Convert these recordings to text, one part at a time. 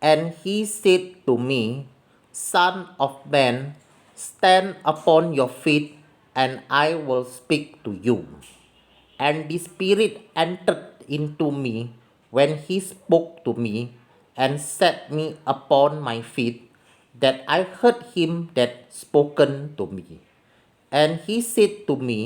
And he said to me, Son of man, stand upon your feet, and I will speak to you. And the Spirit entered into me when he spoke to me, and set me upon my feet, that I heard him that spoken to me. And he said to me,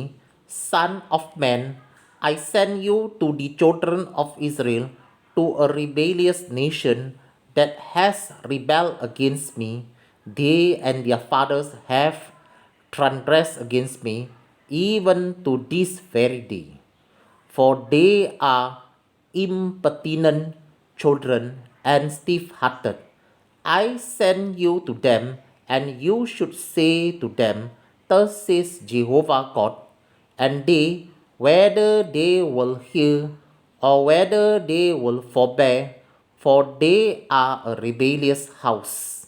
Son of man, I send you to the children of Israel, to a rebellious nation that has rebelled against me. They and their fathers have transgressed against me, even to this very day. For they are impertinent children and stiff hearted. I send you to them, and you should say to them, Thus says Jehovah God. And they, whether they will hear or whether they will forbear, for they are a rebellious house,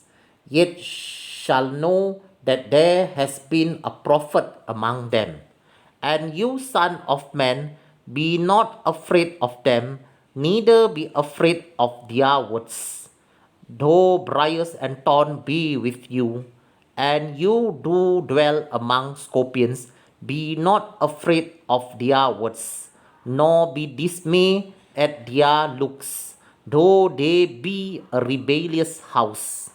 yet shall know that there has been a prophet among them. And you, son of man, be not afraid of them, neither be afraid of their words. Though briars and thorns be with you, and you do dwell among scorpions, be not afraid of their words, nor be dismayed at their looks, though they be a rebellious house.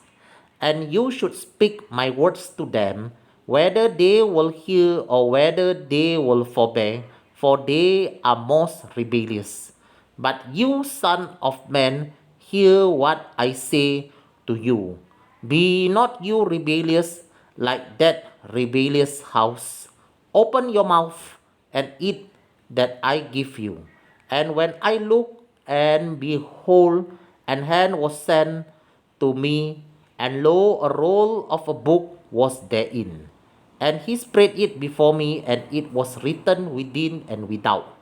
And you should speak my words to them, whether they will hear or whether they will forbear, for they are most rebellious. But you, son of man, hear what I say to you. Be not you rebellious like that rebellious house. Open your mouth and eat that I give you. And when I looked, and behold, an hand was sent to me, and lo, a roll of a book was therein. And he spread it before me, and it was written within and without.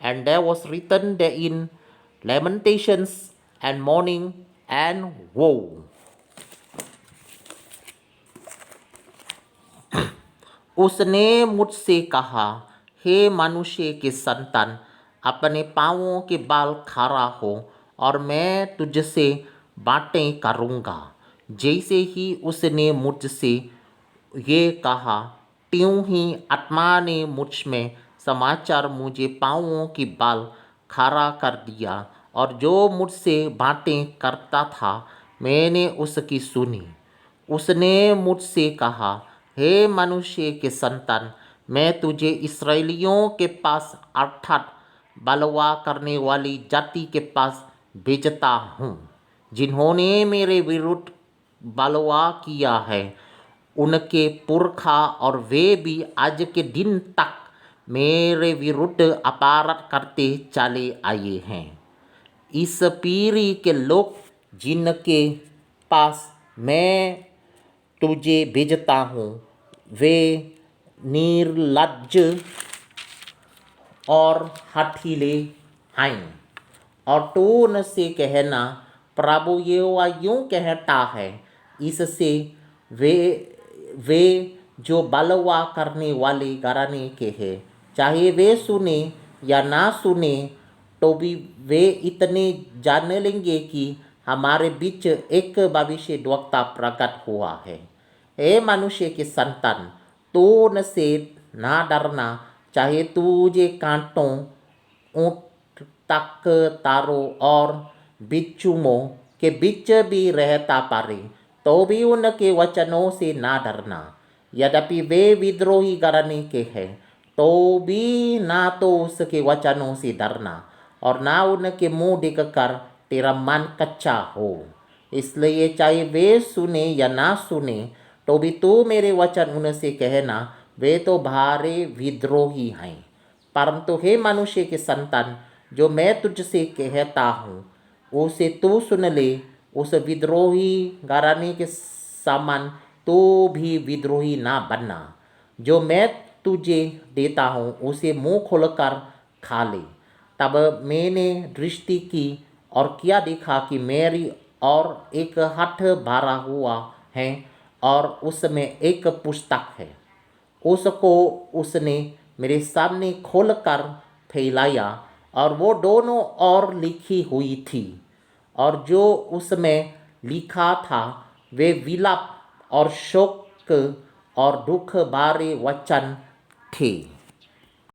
And there was written therein lamentations and mourning and woe. उसने मुझसे कहा, हे मनुष्य के संतान, अपने पाँवों के बाल खड़ा हो, और मैं तुझसे बातें करूँगा। जैसे ही उसने मुझसे ये कहा, त्यों ही आत्मा ने मुझ में समाचार मुझे पाँवों के बाल खड़ा कर दिया, और जो मुझसे बातें करता था, मैंने उसकी सुनी। उसने मुझसे कहा, हे मनुष्य के संतान, मैं तुझे इस्राएलियों के पास अर्थात बलवा करने वाली जाति के पास भेजता हूँ, जिन्होंने मेरे विरुद्ध बलवा किया है। उनके पुरखा और वे भी आज के दिन तक मेरे विरुद्ध अपराध करते चले आए हैं। इस पीढ़ी के लोग जिनके पास मैं तुझे भेजता हूँ, वे निर्लज्ज और हठीले हैं। और तू उनसे कहना, प्रभु यहोवा यूँ कहता है, इससे वे जो बलवा करने वाले घराने के हैं, चाहे वे सुने या ना सुने, तो भी वे इतने जान लेंगे कि हमारे बीच एक भविष्यद्वक्ता प्रकट हुआ है। हे मनुष्य के संतान, तू उनसे ना डरना, चाहे तुझे कांटों, ऊँट तक तारों और बिच्छुओं के बीच भी रहता पारे, तो भी उनके वचनों से ना डरना। यद्यपि वे विद्रोही घराने के हैं, तो भी ना तो उसके वचनों से डरना, और ना उनके मुंह देखकर तेरा मन कच्चा हो। इसलिए चाहे वे सुने या ना सुने, तो भी तू मेरे वचन उनसे कहना, वे तो भारे विद्रोही हैं। परंतु हे मनुष्य के संतान, जो मैं तुझसे कहता हूँ, उसे तू सुन ले। उस विद्रोही घराने के समान तो भी विद्रोही ना बनना। जो मैं तुझे देता हूँ, उसे मुंह खोलकर खा ले। तब मैंने दृष्टि की, और क्या देखा कि मेरी और एक हाथ भरा हुआ है, और उसमें एक पुस्तक है। उसको उसने मेरे सामने खोलकर फैलाया, और वो दोनों ओर लिखी हुई थी, और जो उसमें लिखा था, वे विलाप और शोक और दुख भरे वचन थे।